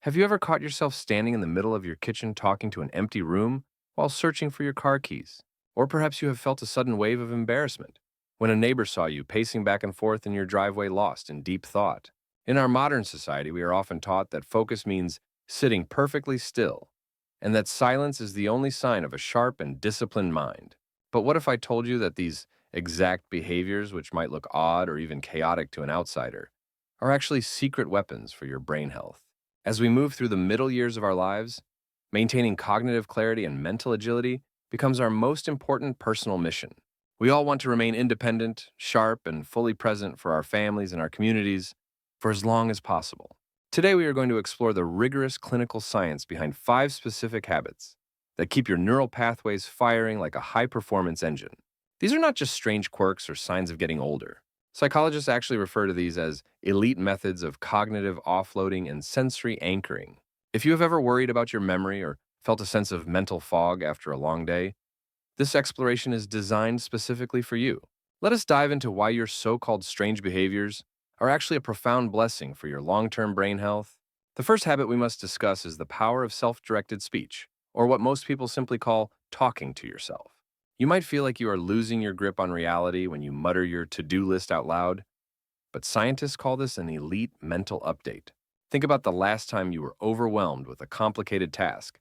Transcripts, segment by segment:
Have you ever caught yourself standing in the middle of your kitchen talking to an empty room while searching for your car keys? Or perhaps you have felt a sudden wave of embarrassment when a neighbor saw you pacing back and forth in your driveway lost in deep thought. In our modern society, we are often taught that focus means sitting perfectly still, and that silence is the only sign of a sharp and disciplined mind. But what if I told you that these exact behaviors, which might look odd or even chaotic to an outsider, are actually secret weapons for your brain health? As we move through the middle years of our lives, maintaining cognitive clarity and mental agility becomes our most important personal mission. We all want to remain independent, sharp, and fully present for our families and our communities for as long as possible. Today, we are going to explore the rigorous clinical science behind 5 specific habits that keep your neural pathways firing like a high-performance engine. These are not just strange quirks or signs of getting older. Psychologists actually refer to these as elite methods of cognitive offloading and sensory anchoring. If you have ever worried about your memory or felt a sense of mental fog after a long day, this exploration is designed specifically for you. Let us dive into why your so-called strange behaviors are actually a profound blessing for your long-term brain health. The first habit we must discuss is the power of self-directed speech, or what most people simply call talking to yourself. You might feel like you are losing your grip on reality when you mutter your to-do list out loud, but scientists call this an elite mental update. Think about the last time you were overwhelmed with a complicated task,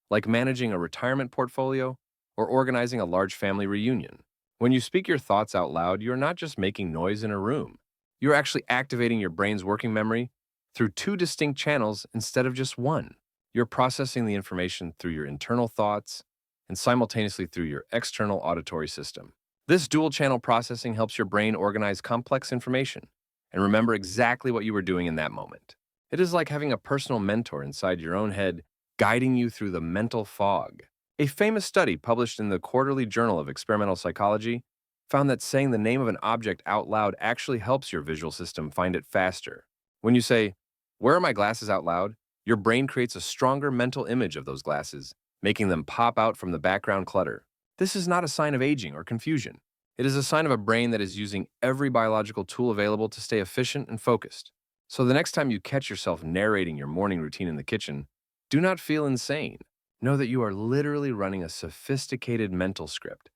like managing a retirement portfolio or organizing a large family reunion. When you speak your thoughts out loud, you're not just making noise in a room. You're actually activating your brain's working memory through 2 distinct channels instead of just one. You're processing the information through your internal thoughts and simultaneously through your external auditory system. This dual-channel processing helps your brain organize complex information and remember exactly what you were doing in that moment. It is like having a personal mentor inside your own head, guiding you through the mental fog. A famous study published in the Quarterly Journal of Experimental Psychology found that saying the name of an object out loud actually helps your visual system find it faster. When you say, "Where are my glasses?" out loud, your brain creates a stronger mental image of those glasses, making them pop out from the background clutter. This is not a sign of aging or confusion. It is a sign of a brain that is using every biological tool available to stay efficient and focused. So the next time you catch yourself narrating your morning routine in the kitchen, do not feel insane. Know that you are literally running a sophisticated mental script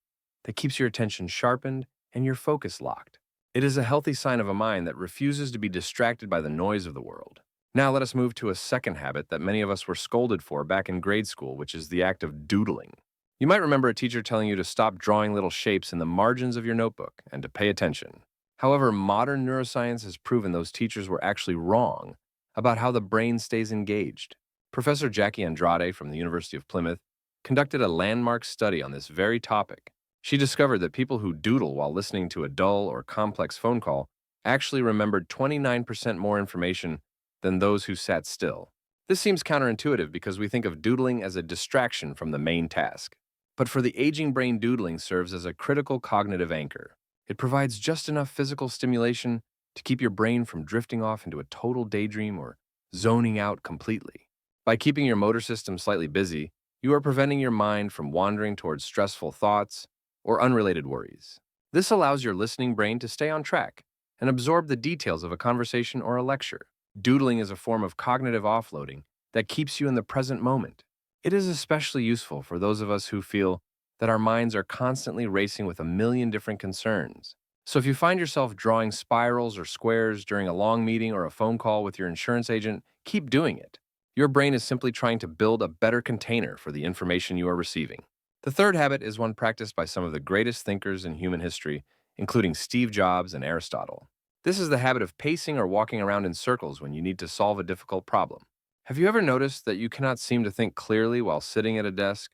that keeps your attention sharpened and your focus locked. It is a healthy sign of a mind that refuses to be distracted by the noise of the world. Now let us move to a second habit that many of us were scolded for back in grade school, which is the act of doodling. You might remember a teacher telling you to stop drawing little shapes in the margins of your notebook and to pay attention. However, modern neuroscience has proven those teachers were actually wrong about how the brain stays engaged. Professor Jackie Andrade from the University of Plymouth conducted a landmark study on this very topic. She discovered that people who doodle while listening to a dull or complex phone call actually remembered 29% more information than those who sat still. This seems counterintuitive because we think of doodling as a distraction from the main task. But for the aging brain, doodling serves as a critical cognitive anchor. It provides just enough physical stimulation to keep your brain from drifting off into a total daydream or zoning out completely. By keeping your motor system slightly busy, you are preventing your mind from wandering towards stressful thoughts or unrelated worries. This allows your listening brain to stay on track and absorb the details of a conversation or a lecture. Doodling is a form of cognitive offloading that keeps you in the present moment. It is especially useful for those of us who feel that our minds are constantly racing with a million different concerns. So if you find yourself drawing spirals or squares during a long meeting or a phone call with your insurance agent, keep doing it. Your brain is simply trying to build a better container for the information you are receiving. The third habit is one practiced by some of the greatest thinkers in human history, including Steve Jobs and Aristotle. This is the habit of pacing or walking around in circles when you need to solve a difficult problem. Have you ever noticed that you cannot seem to think clearly while sitting at a desk?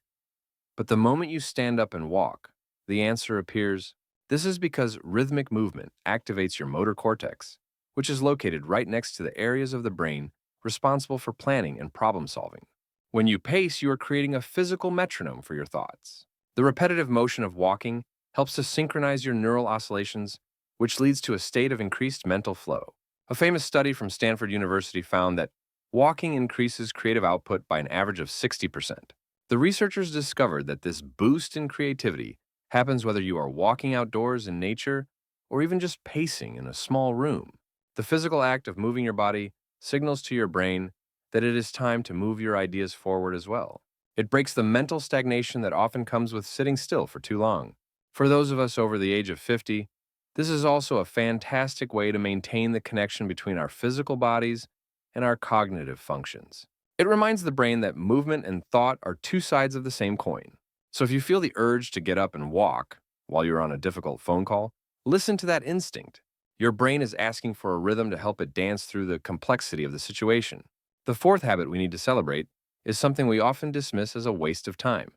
But the moment you stand up and walk, the answer appears. This is because rhythmic movement activates your motor cortex, which is located right next to the areas of the brain responsible for planning and problem solving. When you pace, you are creating a physical metronome for your thoughts. The repetitive motion of walking helps to synchronize your neural oscillations, which leads to a state of increased mental flow. A famous study from Stanford University found that walking increases creative output by an average of 60%. The researchers discovered that this boost in creativity happens whether you are walking outdoors in nature or even just pacing in a small room. The physical act of moving your body signals to your brain that it is time to move your ideas forward as well. It breaks the mental stagnation that often comes with sitting still for too long. For those of us over the age of 50, this is also a fantastic way to maintain the connection between our physical bodies and our cognitive functions. It reminds the brain that movement and thought are two sides of the same coin. So if you feel the urge to get up and walk while you're on a difficult phone call, listen to that instinct. Your brain is asking for a rhythm to help it dance through the complexity of the situation. The fourth habit we need to celebrate is something we often dismiss as a waste of time,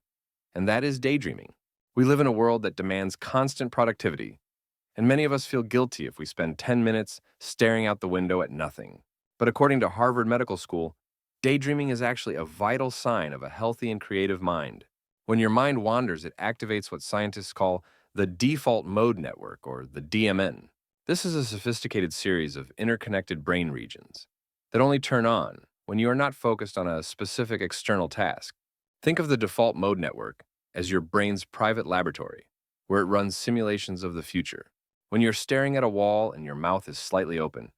and that is daydreaming. We live in a world that demands constant productivity, and many of us feel guilty if we spend 10 minutes staring out the window at nothing. But according to Harvard Medical School, daydreaming is actually a vital sign of a healthy and creative mind. When your mind wanders, it activates what scientists call the default mode network, or the DMN. This is a sophisticated series of interconnected brain regions that only turn on when you are not focused on a specific external task. Think of the default mode network as your brain's private laboratory, where it runs simulations of the future. When you're staring at a wall and your mouth is slightly open,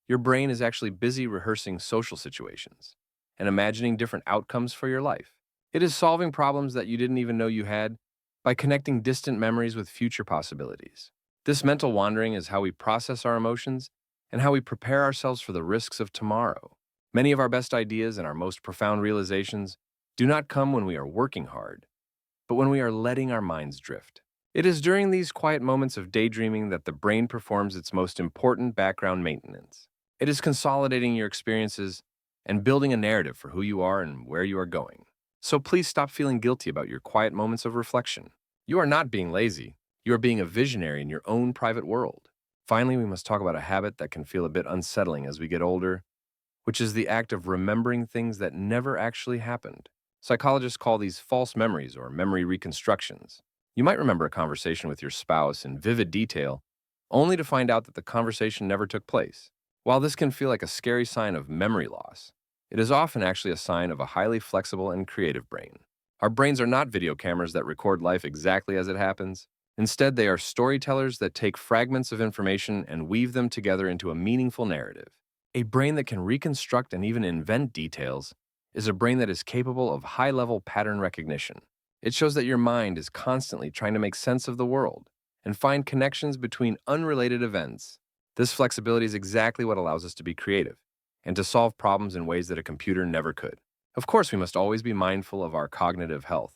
your brain is actually busy rehearsing social situations and imagining different outcomes for your life. It is solving problems that you didn't even know you had by connecting distant memories with future possibilities. This mental wandering is how we process our emotions and how we prepare ourselves for the risks of tomorrow. Many of our best ideas and our most profound realizations do not come when we are working hard, but when we are letting our minds drift. It is during these quiet moments of daydreaming that the brain performs its most important background maintenance. It is consolidating your experiences and building a narrative for who you are and where you are going. So please stop feeling guilty about your quiet moments of reflection. You are not being lazy. You are being a visionary in your own private world. Finally, we must talk about a habit that can feel a bit unsettling as we get older, which is the act of remembering things that never actually happened. Psychologists call these false memories or memory reconstructions. You might remember a conversation with your spouse in vivid detail, only to find out that the conversation never took place. While this can feel like a scary sign of memory loss, it is often actually a sign of a highly flexible and creative brain. Our brains are not video cameras that record life exactly as it happens. Instead, they are storytellers that take fragments of information and weave them together into a meaningful narrative. A brain that can reconstruct and even invent details is a brain that is capable of high-level pattern recognition. It shows that your mind is constantly trying to make sense of the world and find connections between unrelated events. This flexibility is exactly what allows us to be creative and to solve problems in ways that a computer never could. Of course, we must always be mindful of our cognitive health,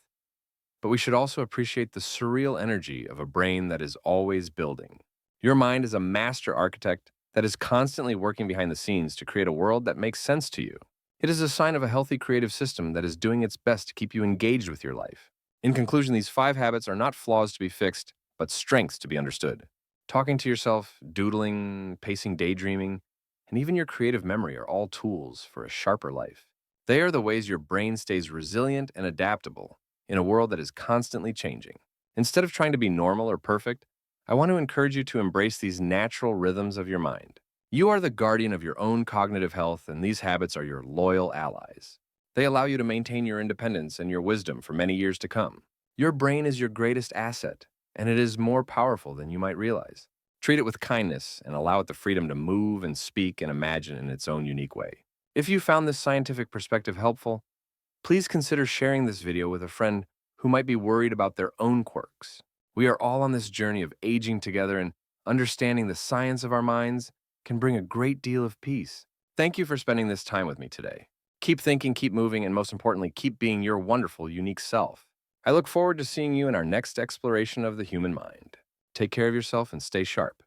but we should also appreciate the surreal energy of a brain that is always building. Your mind is a master architect that is constantly working behind the scenes to create a world that makes sense to you. It is a sign of a healthy creative system that is doing its best to keep you engaged with your life. In conclusion, these 5 habits are not flaws to be fixed, but strengths to be understood. Talking to yourself, doodling, pacing daydreaming, and even your creative memory are all tools for a sharper life. They are the ways your brain stays resilient and adaptable in a world that is constantly changing. Instead of trying to be normal or perfect, I want to encourage you to embrace these natural rhythms of your mind. You are the guardian of your own cognitive health, and these habits are your loyal allies. They allow you to maintain your independence and your wisdom for many years to come. Your brain is your greatest asset, and it is more powerful than you might realize. Treat it with kindness and allow it the freedom to move and speak and imagine in its own unique way. If you found this scientific perspective helpful, please consider sharing this video with a friend who might be worried about their own quirks. We are all on this journey of aging together, and understanding the science of our minds can bring a great deal of peace. Thank you for spending this time with me today. Keep thinking, keep moving, and most importantly, keep being your wonderful, unique self. I look forward to seeing you in our next exploration of the human mind. Take care of yourself and stay sharp.